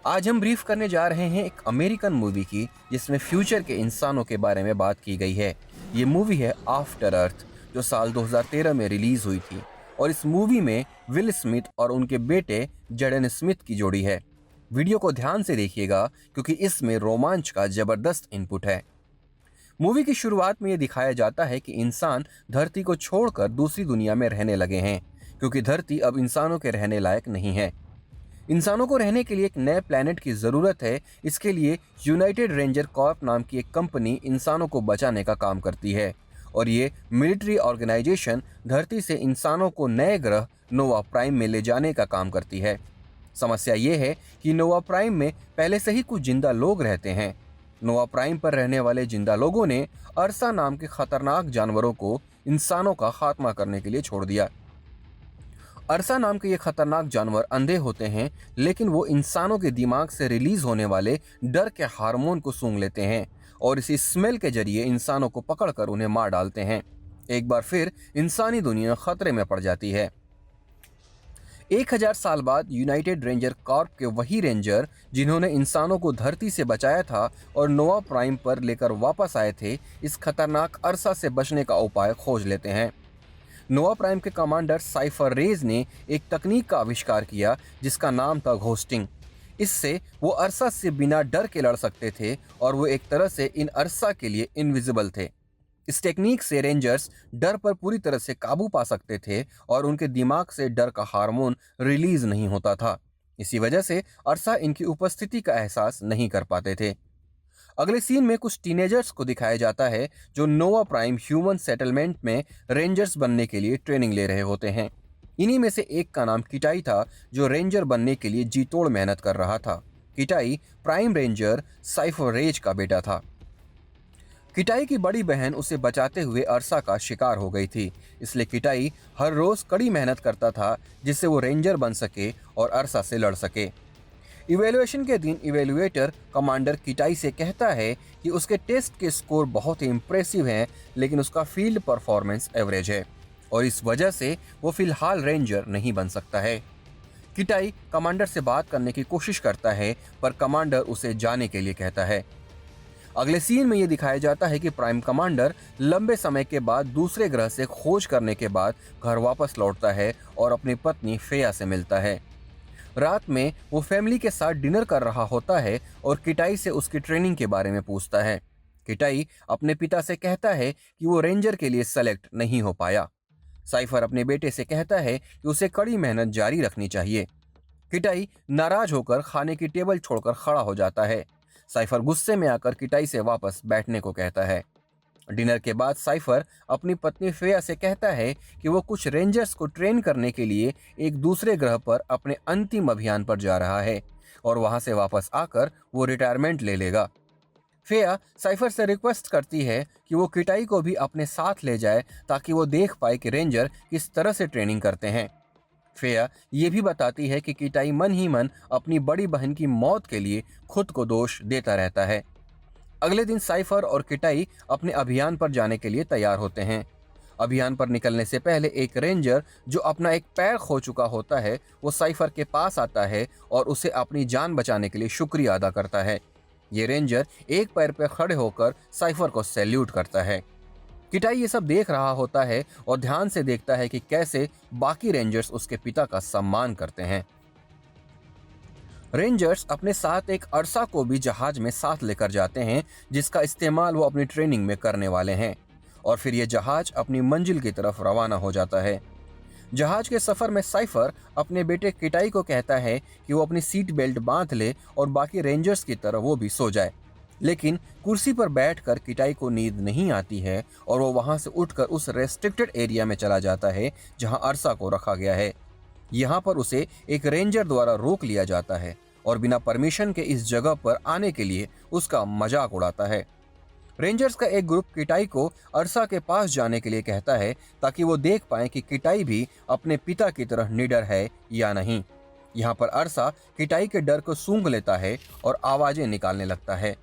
आज हम ब्रीफ करने जा रहे हैं एक अमेरिकन मूवी की जिसमें फ्यूचर के इंसानों के बारे में बात की गई है। ये मूवी है आफ्टर अर्थ, जो साल 2013 में रिलीज हुई थी। और इस मूवी में विल स्मिथ और उनके बेटे जेडन स्मिथ की जोड़ी है। वीडियो को ध्यान से देखिएगा क्योंकि इसमें रोमांच का जबरदस्त इनपुट है। मूवी की शुरुआत में ये दिखाया जाता है कि इंसान धरती को छोड़कर दूसरी दुनिया में रहने लगे हैं, क्योंकि धरती अब इंसानों के रहने लायक नहीं है। इंसानों को रहने के लिए एक नए प्लेनेट की ज़रूरत है। इसके लिए यूनाइटेड रेंजर कॉर्प नाम की एक कंपनी इंसानों को बचाने का काम करती है। और ये मिलिट्री ऑर्गेनाइजेशन धरती से इंसानों को नए ग्रह नोवा प्राइम में ले जाने का काम करती है। समस्या ये है कि नोवा प्राइम में पहले से ही कुछ जिंदा लोग रहते हैं। नोवा प्राइम पर रहने वाले जिंदा लोगों ने अरसा नाम के खतरनाक जानवरों को इंसानों का खात्मा करने के लिए छोड़ दिया। अरसा नाम के ये खतरनाक जानवर अंधे होते हैं, लेकिन वो इंसानों के दिमाग से रिलीज होने वाले डर के हार्मोन को सूंघ लेते हैं और इसी स्मेल के जरिए इंसानों को पकड़कर उन्हें मार डालते हैं। एक बार फिर इंसानी दुनिया खतरे में पड़ जाती है। 1000 साल बाद यूनाइटेड रेंजर कॉर्प के वही रेंजर जिन्होंने इंसानों को धरती से बचाया था और नोवा प्राइम पर लेकर वापस आए थे, इस खतरनाक अरसा से बचने का उपाय खोज लेते हैं। नोवा प्राइम के कमांडर साइफर रेज ने एक तकनीक का आविष्कार किया जिसका नाम था घोस्टिंग। इससे वो अरसा से बिना डर के लड़ सकते थे और वो एक तरह से इन अरसा के लिए इनविजिबल थे। इस टेक्निक से रेंजर्स डर पर पूरी तरह से काबू पा सकते थे और उनके दिमाग से डर का हार्मोन रिलीज नहीं होता था। इसी वजह से अरसा इनकी उपस्थिति का एहसास नहीं कर पाते थे। अगले सीन में कुछ टीनेजर्स को दिखाया जाता है जो नोवा प्राइम ह्यूमन सेटलमेंट में रेंजर्स बनने के लिए ट्रेनिंग ले रहे होते हैं। इन्हीं में से एक का नाम किटाई था, जो रेंजर बनने के लिए जी तोड़ मेहनत कर रहा था। किटाई प्राइम रेंजर साइफर रेज का बेटा था। किटाई की बड़ी बहन उसे बचाते हुए अरसा का शिकार हो गई थी, इसलिए किटाई हर रोज कड़ी मेहनत करता था जिससे वो रेंजर बन सके और अरसा से लड़ सके। इवेल्युएशन के दिन इवेल्युएटर कमांडर किटाई से कहता है कि उसके टेस्ट के स्कोर बहुत ही इम्प्रेसिव हैं, लेकिन उसका फील्ड परफॉर्मेंस एवरेज है और इस वजह से वो फिलहाल रेंजर नहीं बन सकता है। किटाई कमांडर से बात करने की कोशिश करता है, पर कमांडर उसे जाने के लिए कहता है। अगले सीन में ये दिखाया जाता है कि प्राइम कमांडर लंबे समय के बाद दूसरे ग्रह से खोज करने के बाद घर वापस लौटता है और अपनी पत्नी फेया से मिलता है। रात में वो फैमिली के साथ डिनर कर रहा होता है और किटाई से उसकी ट्रेनिंग के बारे में पूछता है। किटाई अपने पिता से कहता है कि वो रेंजर के लिए सेलेक्ट नहीं हो पाया। साइफर अपने बेटे से कहता है कि उसे कड़ी मेहनत जारी रखनी चाहिए। किटाई नाराज होकर खाने की टेबल छोड़कर खड़ा हो जाता है। साइफर गुस्से में आकर किटाई से वापस बैठने को कहता है। डिनर के बाद साइफर अपनी पत्नी फेया से कहता है कि वो कुछ रेंजर्स को ट्रेन करने के लिए एक दूसरे ग्रह पर अपने अंतिम अभियान पर जा रहा है और वहां से वापस आकर वो रिटायरमेंट ले लेगा। फेया साइफर से रिक्वेस्ट करती है कि वो किटाई को भी अपने साथ ले जाए ताकि वो देख पाए कि रेंजर किस तरह से ट्रेनिंग करते हैं। फेया ये भी बताती है कि किटाई मन ही मन अपनी बड़ी बहन की मौत के लिए खुद को दोष देता रहता है। अगले दिन साइफर और किटाई अपने अभियान पर जाने के लिए तैयार होते हैं। अभियान पर निकलने से पहले एक रेंजर जो अपना एक पैर खो चुका होता है, वो साइफर के पास आता है और उसे अपनी जान बचाने के लिए शुक्रिया अदा करता है। ये रेंजर एक पैर पर खड़े होकर साइफर को सैल्यूट करता है। किटाई ये सब देख रहा होता है और ध्यान से देखता है कि कैसे बाकी रेंजर्स उसके पिता का सम्मान करते हैं। रेंजर्स अपने साथ एक अरसा को भी जहाज में साथ लेकर जाते हैं, जिसका इस्तेमाल वो अपनी ट्रेनिंग में करने वाले हैं। और फिर ये जहाज अपनी मंजिल की तरफ रवाना हो जाता है। जहाज के सफर में साइफर अपने बेटे किटाई को कहता है कि वो अपनी सीट बेल्ट बांध ले और बाकी रेंजर्स की तरह वो भी सो जाए। लेकिन कुर्सी पर बैठकर किटाई को नींद नहीं आती है और वो वहां से उठकर उस रेस्ट्रिक्टेड एरिया में चला जाता है जहां अरसा को रखा गया है। यहाँ पर उसे एक रेंजर द्वारा रोक लिया जाता है और बिना परमिशन के इस जगह पर आने के लिए उसका मजाक उड़ाता है। रेंजर्स का एक ग्रुप किटाई को अरसा के पास जाने के लिए कहता है ताकि वो देख पाए कि किटाई भी अपने पिता की तरह निडर है या नहीं। यहाँ पर अरसा किटाई के डर को सूंघ लेता है और आवाजें निकालने लगता है।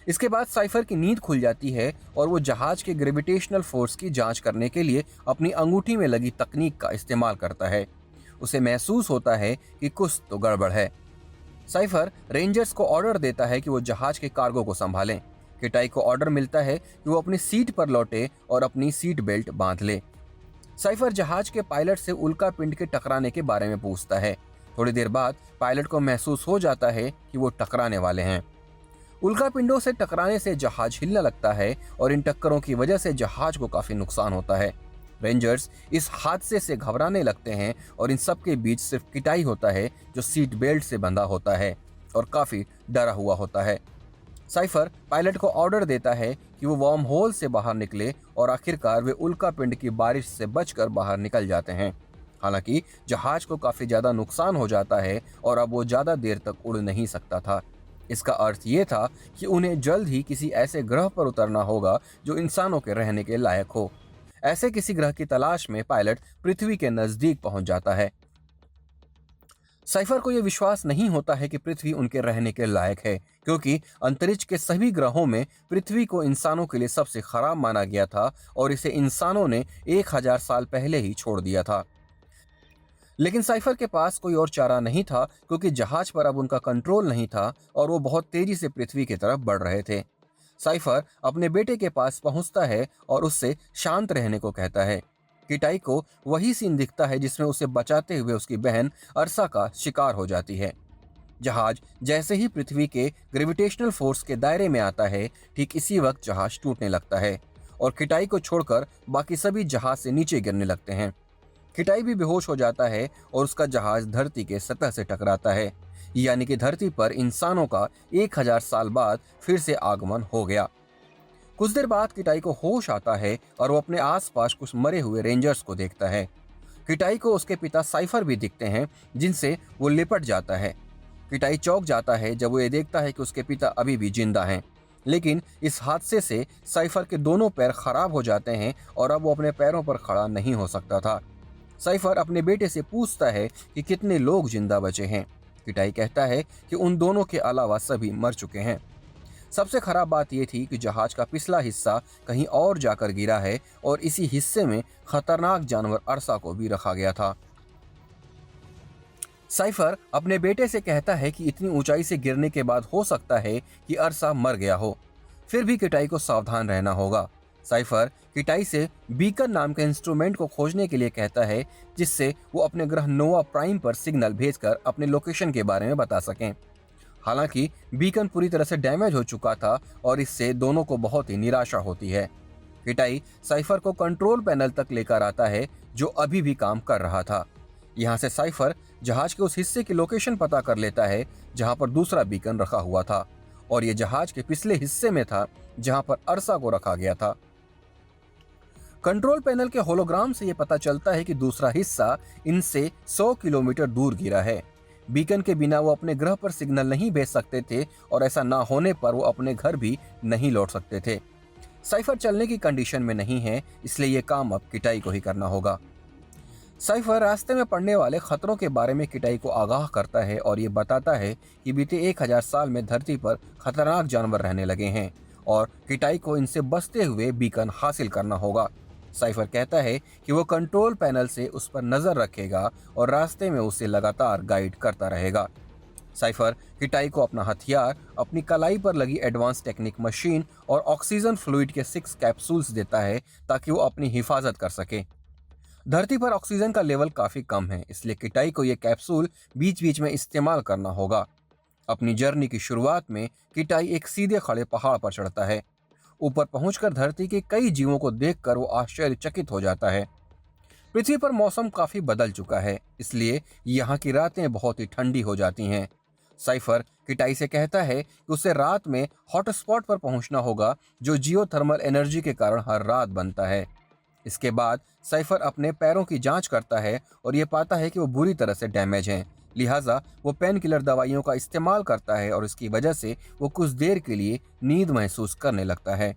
इसके बाद साइफर की नींद खुल जाती है और वो जहाज के ग्रेविटेशनल फोर्स की जांच करने के लिए अपनी अंगूठी में लगी तकनीक का इस्तेमाल करता है। उसे महसूस होता है कि कुछ तो गड़बड़ है। साइफर रेंजर्स को ऑर्डर देता है कि वो जहाज के कार्गो को संभालें। किटाई को ऑर्डर मिलता है कि वो अपनी सीट पर लौटे और अपनी सीट बेल्ट बांध ले। साइफर जहाज के पायलट से उल्का पिंड के टकराने के बारे में पूछता है। थोड़ी देर बाद पायलट को महसूस हो जाता है कि वो टकराने वाले हैं। उल्का पिंडों से टकराने से जहाज हिलने लगता है और इन टक्करों की वजह से जहाज को काफी नुकसान होता है। रेंजर्स इस हादसे से घबराने लगते हैं और इन सब के बीच सिर्फ किटाई होता है जो सीट बेल्ट से बंधा होता है और काफी डरा हुआ होता है। साइफर पायलट को ऑर्डर देता है कि वो वार्म होल से बाहर निकले और आखिरकार वे उल्का पिंड की बारिश से बचकर बाहर निकल जाते हैं। हालांकि जहाज को काफी ज्यादा नुकसान हो जाता है और अब वो ज्यादा देर तक उड़ नहीं सकता था। इसका अर्थ ये था कि उन्हें जल्द ही किसी ऐसे ग्रह पर उतरना होगा जो इंसानों के रहने के लायक हो। ऐसे किसी ग्रह की तलाश में पायलट पृथ्वी के नजदीक पहुंच जाता है। साइफर को यह विश्वास नहीं होता है कि पृथ्वी उनके रहने के लायक है, क्योंकि अंतरिक्ष के सभी ग्रहों में पृथ्वी को इंसानों के लिए सबसे खराब माना गया था और इसे इंसानों ने 1000 साल पहले ही छोड़ दिया था। लेकिन साइफर के पास कोई और चारा नहीं था, क्योंकि जहाज पर अब उनका कंट्रोल नहीं था और वो बहुत तेजी से पृथ्वी की तरफ बढ़ रहे थे। साइफर अपने बेटे के पास पहुंचता है और उससे शांत रहने को कहता है। किटाई को वही सीन दिखता है जिसमें उसे बचाते हुए उसकी बहन अरसा का शिकार हो जाती है। जहाज जैसे ही पृथ्वी के ग्रेविटेशनल फोर्स के दायरे में आता है, ठीक इसी वक्त जहाज टूटने लगता है और किटाई को छोड़कर बाकी सभी जहाज से नीचे गिरने लगते हैं। किटाई भी बेहोश हो जाता है और उसका जहाज धरती के सतह से टकराता है, यानी कि धरती पर इंसानों का 1000 साल बाद फिर से आगमन हो गया। कुछ देर बाद किटाई को होश आता है और वो अपने आसपास कुछ मरे हुए रेंजर्स को देखता है। किटाई को उसके पिता साइफर भी दिखते हैं, जिनसे वो लिपट जाता है। किटाई चौंक जाता है जब वो ये देखता है कि उसके पिता अभी भी जिंदा हैं, लेकिन इस हादसे से साइफर के दोनों पैर खराब हो जाते हैं और अब वो अपने पैरों पर खड़ा नहीं हो सकता था। साइफर अपने बेटे से पूछता है कि कितने लोग जिंदा बचे हैं। किटाई कहता है कि उन दोनों के अलावा सभी मर चुके हैं। सबसे खराब बात यह थी कि जहाज का पिछला हिस्सा कहीं और जाकर गिरा है और इसी हिस्से में खतरनाक जानवर अरसा को भी रखा गया था। साइफर अपने बेटे से कहता है कि इतनी ऊंचाई से गिरने के बाद हो सकता है कि अरसा मर गया हो, फिर भी किटाई को सावधान रहना होगा। साइफर किटाई से बीकन नाम के इंस्ट्रूमेंट को खोजने के लिए कहता है, जिससे वो अपने ग्रह नोवा प्राइम पर सिग्नल भेजकर अपने लोकेशन के बारे में बता सकें। हालांकि बीकन पूरी तरह से डैमेज हो चुका था और इससे दोनों को बहुत ही निराशा होती है। किटाई साइफर को कंट्रोल पैनल तक लेकर आता है, जो अभी भी काम कर रहा था। यहाँ से साइफर जहाज के उस हिस्से की लोकेशन पता कर लेता है जहां पर दूसरा बीकन रखा हुआ था, और यह जहाज के पिछले हिस्से में था जहां पर अरसा को रखा गया था। कंट्रोल पैनल के होलोग्राम से यह पता चलता है कि दूसरा हिस्सा इनसे 100 किलोमीटर दूर गिरा है। बीकन के बिना वो अपने ग्रह पर सिग्नल नहीं भेज सकते थे और ऐसा ना होने पर वो अपने घर भी नहीं लौट सकते थे। साइफर चलने की कंडीशन में नहीं है, इसलिए ये काम अब किटाई को ही करना होगा। साइफर रास्ते में पड़ने वाले खतरों के बारे में किटाई को आगाह करता है और ये बताता है कि बीते 1000 साल में धरती पर खतरनाक जानवर रहने लगे हैं और किटाई को इनसे बचते हुए बीकन हासिल करना होगा। साइफर कहता है कि वो कंट्रोल पैनल से उस पर नजर रखेगा और रास्ते में उसे लगातार गाइड करता रहेगा। साइफर किटाई को अपना हथियार, अपनी कलाई पर लगी एडवांस टेक्निक मशीन और ऑक्सीजन फ्लूइड के 6 कैप्सूल्स देता है ताकि वो अपनी हिफाजत कर सके। धरती पर ऑक्सीजन का लेवल काफी कम है, इसलिए किटाई को ये कैप्सूल बीच बीच में इस्तेमाल करना होगा। अपनी जर्नी की शुरुआत में किटाई एक सीधे खड़े पहाड़ पर चढ़ता है। ऊपर पहुंचकर धरती के कई जीवों को देखकर वो आश्चर्यचकित हो जाता है। पृथ्वी पर मौसम काफी बदल चुका है, इसलिए यहाँ की रातें बहुत ही ठंडी हो जाती हैं। साइफर किटाई से कहता है कि उसे रात में हॉटस्पॉट पर पहुंचना होगा, जो जियोथर्मल एनर्जी के कारण हर रात बनता है। इसके बाद साइफर अपने पैरों की जांच करता है और ये पाता है कि वो बुरी तरह से डैमेज हैं। लिहाजा वो पेन किलर दवाइयों का इस्तेमाल करता है और इसकी वजह से वो कुछ देर के लिए नींद महसूस करने लगता है।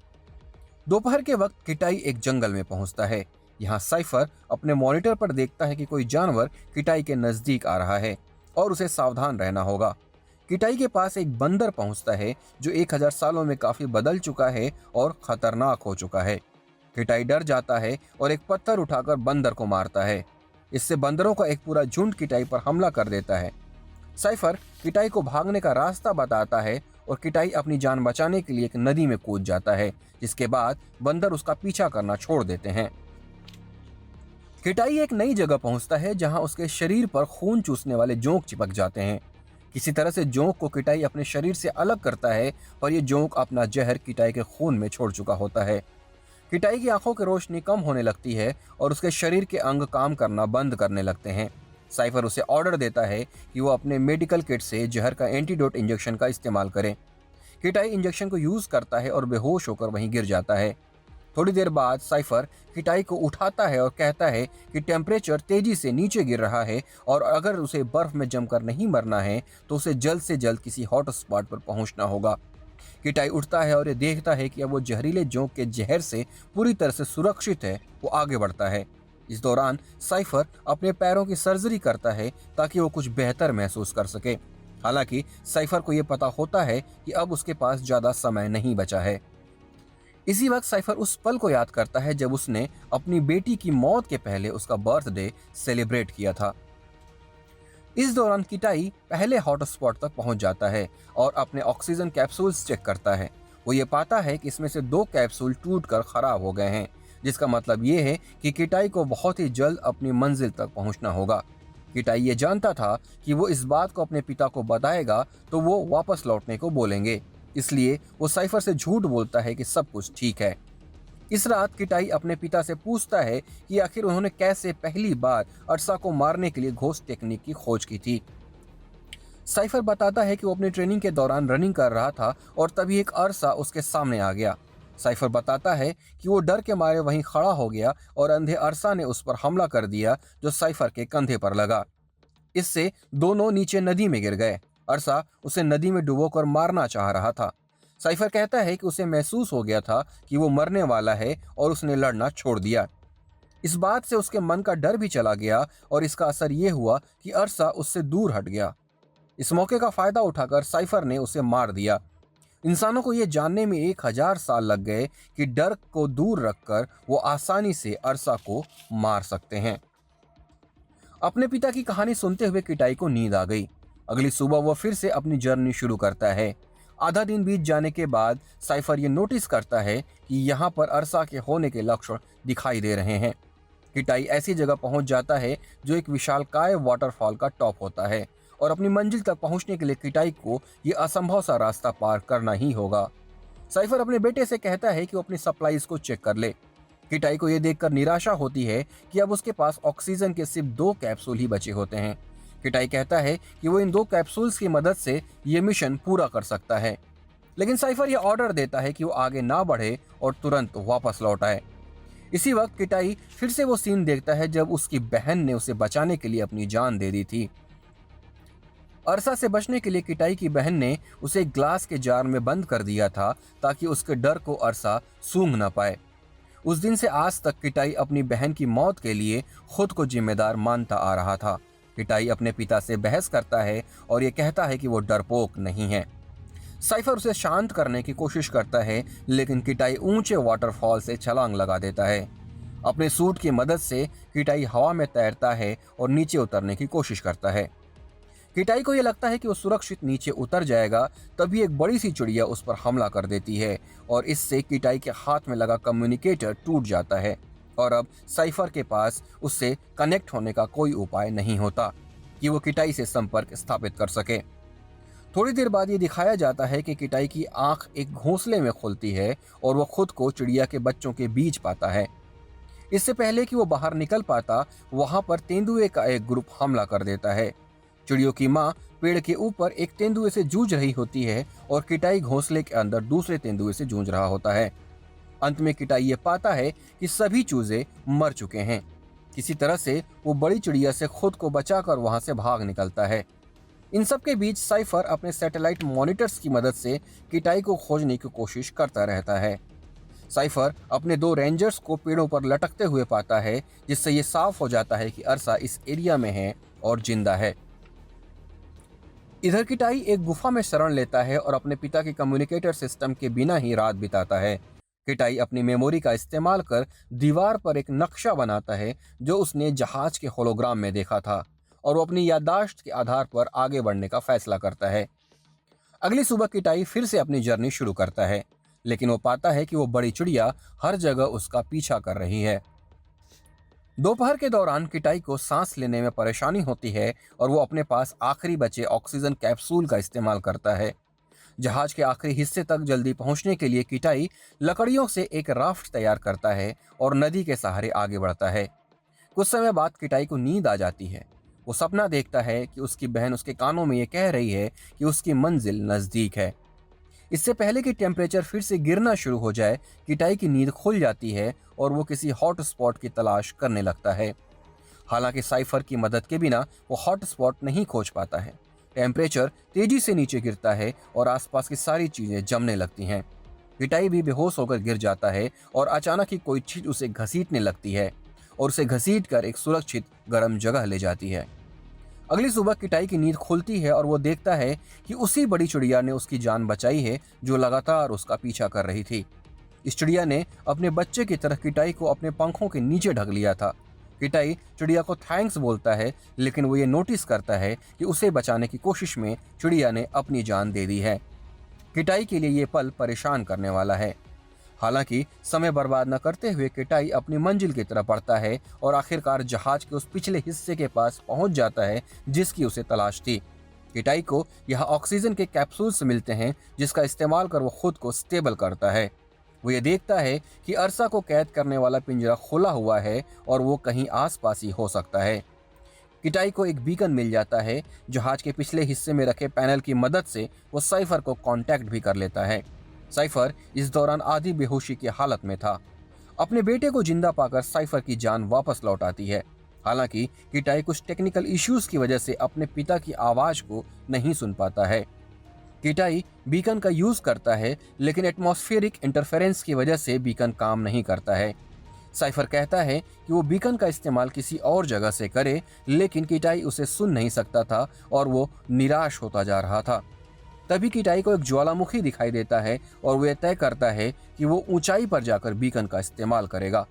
दोपहर के वक्त किटाई एक जंगल में पहुंचता है। यहाँ साइफर अपने मॉनिटर पर देखता है कि कोई जानवर किटाई के नजदीक आ रहा है और उसे सावधान रहना होगा। किटाई के पास एक बंदर पहुंचता है जो 1000 सालों में काफी बदल चुका है और खतरनाक हो चुका है। किटाई डर जाता है और एक पत्थर उठाकर बंदर को मारता है। इससे बंदरों का एक पूरा झुंड किटाई पर हमला कर देता है। साइफर किटाई को भागने का रास्ता बताता है और किटाई अपनी जान बचाने के लिए एक नदी में कूद जाता है, जिसके बाद बंदर उसका पीछा करना छोड़ देते हैं। किटाई एक नई जगह पहुंचता है जहां उसके शरीर पर खून चूसने वाले जोंक चिपक जाते हैं। किसी तरह से जोंक को किटाई अपने शरीर से अलग करता है, पर यह जोंक अपना जहर किटाई के खून में छोड़ चुका होता है। किटाई की आंखों की रोशनी कम होने लगती है और उसके शरीर के अंग काम करना बंद करने लगते हैं। साइफर उसे ऑर्डर देता है कि वो अपने मेडिकल किट से जहर का एंटीडोट इंजेक्शन का इस्तेमाल करे। किटाई इंजेक्शन को यूज करता है और बेहोश होकर वहीं गिर जाता है। थोड़ी देर बाद साइफर किटाई को उठाता है और कहता है कि टेम्परेचर तेजी से नीचे गिर रहा है और अगर उसे बर्फ में जमकर नहीं मरना है तो उसे जल्द से जल्द किसी हॉट स्पॉट पर पहुंचना होगा। किटाई उठता है और ये देखता है कि अब वो जहरीले जोंक के जहर से पूरी तरह से सुरक्षित है। वो आगे बढ़ता है। इस दौरान साइफर अपने पैरों की सर्जरी करता है ताकि वो कुछ बेहतर महसूस कर सके। हालांकि साइफर को यह पता होता है कि अब उसके पास ज्यादा समय नहीं बचा है। इसी वक्त साइफर उस पल को याद करता है जब उसने अपनी बेटी की मौत के पहले उसका बर्थडे सेलिब्रेट किया था। इस दौरान किटाई पहले हॉटस्पॉट तक पहुंच जाता है और अपने ऑक्सीजन कैप्सूल्स चेक करता है। वो ये पाता है कि इसमें से 2 कैप्सूल टूटकर खराब हो गए हैं, जिसका मतलब ये है कि किटाई को बहुत ही जल्द अपनी मंजिल तक पहुंचना होगा। किटाई ये जानता था कि वो इस बात को अपने पिता को बताएगा तो वो वापस लौटने को बोलेंगे, इसलिए वो साइफर से झूठ बोलता है कि सब कुछ ठीक है। इस रात किटाई अपने पिता से पूछता है कि आखिर उन्होंने कैसे पहली बार अरसा को मारने के लिए घोस्ट टेक्निक की खोज की थी। साइफर बताता है कि वो अपनी ट्रेनिंग के दौरान रनिंग कर रहा था और तभी एक अरसा उसके सामने आ गया। साइफर बताता है कि वो डर के मारे वहीं खड़ा हो गया और अंधे अरसा ने उस पर हमला कर दिया जो साइफर के कंधे पर लगा। इससे दोनों नीचे नदी में गिर गए। अरसा उसे नदी में डुबोकर मारना चाह रहा था। साइफर कहता है कि उसे महसूस हो गया था कि वो मरने वाला है और उसने लड़ना छोड़ दिया। इस बात से उसके मन का डर भी चला गया और इसका असर ये हुआ कि अरसा उससे दूर हट गया। इस मौके का फायदा उठाकर साइफर ने उसे मार दिया। इंसानों को यह जानने में 1000 साल लग गए कि डर को दूर रखकर वो आसानी से अरसा को मार सकते हैं। अपने पिता की कहानी सुनते हुए किटाई को नींद आ गई। अगली सुबह वो फिर से अपनी जर्नी शुरू करता है। आधा दिन बीत जाने के बाद साइफर ये नोटिस करता है कि यहाँ पर अरसा के होने के लक्षण दिखाई दे रहे हैं। किटाई ऐसी जगह पहुंच जाता है जो एक विशालकाय वाटरफॉल का टॉप होता है और अपनी मंजिल तक पहुंचने के लिए किटाई को ये असंभव सा रास्ता पार करना ही होगा। साइफर अपने बेटे से कहता है कि वो अपनी सप्लाईज को चेक कर ले। किटाई को यह देखकर निराशा होती है कि अब उसके पास ऑक्सीजन के सिर्फ 2 कैप्सूल ही बचे होते हैं। किटाई कहता है कि वो इन 2 कैप्सूल्स की मदद से ये मिशन पूरा कर सकता है, लेकिन साइफर यह ऑर्डर देता है कि वो आगे ना बढ़े और तुरंत वापस लौट आए। इसी वक्त किटाई फिर से वो सीन देखता है जब उसकी बहन ने उसे बचाने के लिए अपनी जान दे दी थी। अरसा से बचने के लिए किटाई की बहन ने उसे ग्लास के जार में बंद कर दिया था ताकि उसके डर को अरसा सूंघ ना पाए। उस दिन से आज तक किटाई अपनी बहन की मौत के लिए खुद को जिम्मेदार मानता आ रहा था। किटाई अपने पिता से बहस करता है और ये कहता है कि वो डरपोक नहीं है। साइफर उसे शांत करने की कोशिश करता है, लेकिन किटाई ऊंचे वाटरफॉल से छलांग लगा देता है। अपने सूट की मदद से किटाई हवा में तैरता है और नीचे उतरने की कोशिश करता है। किटाई को यह लगता है कि वो सुरक्षित नीचे उतर जाएगा, तभी एक बड़ी सी चिड़िया उस पर हमला कर देती है और इससे किटाई के हाथ में लगा कम्युनिकेटर टूट जाता है और अब साइफर के पास उससे कनेक्ट होने का कोई उपाय नहीं होता कि वो किटाई से संपर्क स्थापित कर सके। थोड़ी देर बाद ये दिखाया जाता है कि किटाई की आंख एक घोंसले में खुलती है और वो खुद को चिड़िया के बच्चों के बीच पाता है। इससे पहले कि वो बाहर निकल पाता, वहां पर तेंदुए का एक ग्रुप हमला कर देता है। चिड़ियों की माँ पेड़ के ऊपर एक तेंदुए से जूझ रही होती है और किटाई घोंसले के अंदर दूसरे तेंदुए से जूझ रहा होता है। अंत में किटाई ये पाता है कि सभी चूजे मर चुके हैं। किसी तरह से वो बड़ी चिड़िया से खुद को बचाकर वहां से भाग निकलता है। इन सब के बीच साइफर अपने सैटेलाइट मॉनिटर्स की मदद से किटाई को खोजने की कोशिश करता रहता है। साइफर अपने 2 रेंजर्स को पेड़ों पर लटकते हुए पाता है, जिससे ये साफ हो जाता है कि अरसा इस एरिया में है और जिंदा है। इधर किटाई एक गुफा में शरण लेता है और अपने पिता के कम्युनिकेटर सिस्टम के बिना ही रात बिताता है। किटाई अपनी मेमोरी का इस्तेमाल कर दीवार पर एक नक्शा बनाता है जो उसने जहाज के होलोग्राम में देखा था और वो अपनी याददाश्त के आधार पर आगे बढ़ने का फैसला करता है। अगली सुबह किटाई फिर से अपनी जर्नी शुरू करता है, लेकिन वो पाता है कि वो बड़ी चिड़िया हर जगह उसका पीछा कर रही है। दोपहर के दौरान किटाई को सांस लेने में परेशानी होती है और वो अपने पास आखिरी बचे ऑक्सीजन कैप्सूल का इस्तेमाल करता है। जहाज के आखिरी हिस्से तक जल्दी पहुंचने के लिए किटाई लकड़ियों से एक राफ्ट तैयार करता है और नदी के सहारे आगे बढ़ता है। कुछ समय बाद किटाई को नींद आ जाती है। वो सपना देखता है कि उसकी बहन उसके कानों में ये कह रही है कि उसकी मंजिल नजदीक है। इससे पहले कि टेम्परेचर फिर से गिरना शुरू हो जाए, किटाई की नींद खुल जाती है और वो किसी हॉट स्पॉट की तलाश करने लगता है। हालांकि साइफर की मदद के बिना वो हॉट स्पॉट नहीं खोज पाता है। टेम्परेचर तेजी से नीचे गिरता है और आसपास की सारी चीजें जमने लगती हैं। किटाई भी बेहोश होकर गिर जाता है और अचानक ही कोई चीज उसे घसीटने लगती है और उसे घसीट कर एक सुरक्षित गर्म जगह ले जाती है। अगली सुबह किटाई की नींद खुलती है और वो देखता है कि उसी बड़ी चिड़िया ने उसकी जान बचाई है जो लगातार उसका पीछा कर रही थी। इस चिड़िया ने अपने बच्चे की तरह किटाई को अपने पंखों के नीचे ढक लिया था। किटाई चिड़िया को थैंक्स बोलता है, लेकिन वो ये नोटिस करता है कि उसे बचाने की कोशिश में चिड़िया ने अपनी जान दे दी है। किटाई के लिए ये पल परेशान करने वाला है। हालांकि समय बर्बाद न करते हुए किटाई अपनी मंजिल की तरफ बढ़ता है और आखिरकार जहाज के उस पिछले हिस्से के पास पहुंच जाता है जिसकी उसे तलाश थी। किटाई को यहाँ ऑक्सीजन के कैप्सूल्स मिलते हैं जिसका इस्तेमाल कर वो खुद को स्टेबल करता है। वो ये देखता है कि अरसा को कैद करने वाला पिंजरा खुला हुआ है और वो कहीं आसपास ही हो सकता है। किटाई को एक बीकन मिल जाता है। जहाज के पिछले हिस्से में रखे पैनल की मदद से वो साइफर को कांटेक्ट भी कर लेता है। साइफर इस दौरान आधी बेहोशी की हालत में था। अपने बेटे को जिंदा पाकर साइफर की जान वापस लौट आती है। हालांकि किटाई कुछ टेक्निकल इश्यूज की वजह से अपने पिता की आवाज को नहीं सुन पाता है। किटाई बीकन का यूज करता है, लेकिन एटमॉस्फेरिक इंटरफेरेंस की वजह से बीकन काम नहीं करता है। साइफर कहता है कि वो बीकन का इस्तेमाल किसी और जगह से करे, लेकिन किटाई उसे सुन नहीं सकता था और वो निराश होता जा रहा था। तभी किटाई को एक ज्वालामुखी दिखाई देता है और वो तय करता है कि वो ऊंचाई पर जाकर बीकन का इस्तेमाल करेगा।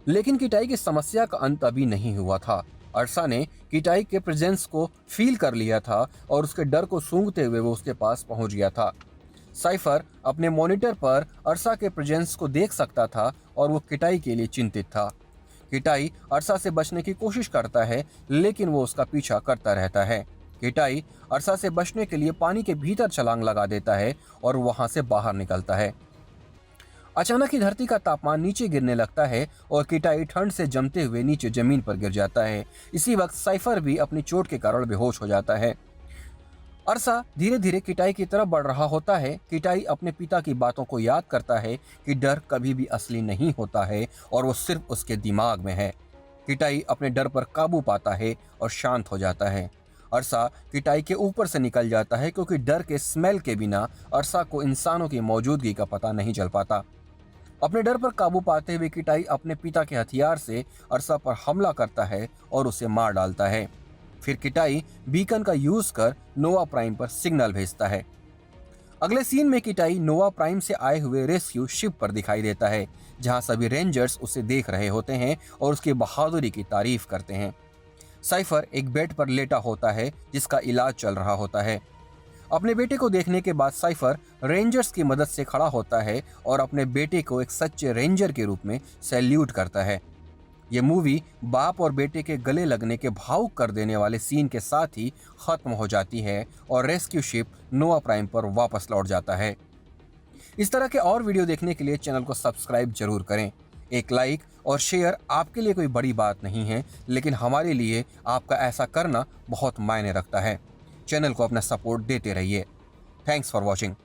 लेकिन किटाई की समस्या का अंत अभी नहीं हुआ था। अरसा ने किटाई के प्रेजेंस को फील कर लिया था और उसके डर को सूंघते हुए वो उसके पास पहुंच गया था। साइफर अपने मॉनिटर पर अरसा के प्रेजेंस को देख सकता था और वो किटाई के लिए चिंतित था। किटाई अरसा से बचने की कोशिश करता है, लेकिन वो उसका पीछा करता रहता है। किटाई अरसा से बचने के लिए पानी के भीतर छलांग लगा देता है और वहां से बाहर निकलता है। अचानक ही धरती का तापमान नीचे गिरने लगता है और किटाई ठंड से जमते हुए नीचे जमीन पर गिर जाता है। इसी वक्त साइफर भी अपनी चोट के कारण बेहोश हो जाता है। अरसा धीरे धीरे किटाई की तरफ बढ़ रहा होता है। किटाई अपने पिता की बातों को याद करता है कि डर कभी भी असली नहीं होता है और वो सिर्फ उसके दिमाग में है। किटाई अपने डर पर काबू पाता है और शांत हो जाता है। अरसा किटाई के ऊपर से निकल जाता है क्योंकि डर के स्मेल के बिना अरसा को इंसानों की मौजूदगी का पता नहीं चल पाता। अपने डर पर काबू पाते हुए किटाई अपने पिता के हथियार से अरसा पर हमला करता है और उसे मार डालता है। फिर किटाई बीकन का यूज कर नोवा प्राइम पर सिग्नल भेजता है। अगले सीन में किटाई नोवा प्राइम से आए हुए रेस्क्यू शिप पर दिखाई देता है, जहां सभी रेंजर्स उसे देख रहे होते हैं और उसकी बहादुरी की तारीफ करते हैं। साइफर एक बेड पर लेटा होता है जिसका इलाज चल रहा होता है। अपने बेटे को देखने के बाद साइफर रेंजर्स की मदद से खड़ा होता है और अपने बेटे को एक सच्चे रेंजर के रूप में सैल्यूट करता है। ये मूवी बाप और बेटे के गले लगने के भावुक कर देने वाले सीन के साथ ही खत्म हो जाती है और रेस्क्यू शिप नोवा प्राइम पर वापस लौट जाता है। इस तरह के और वीडियो देखने के लिए चैनल को सब्सक्राइब जरूर करें। एक लाइक और शेयर आपके लिए कोई बड़ी बात नहीं है, लेकिन हमारे लिए आपका ऐसा करना बहुत मायने रखता है। चैनल को अपना सपोर्ट देते रहिए। Thanks for watching.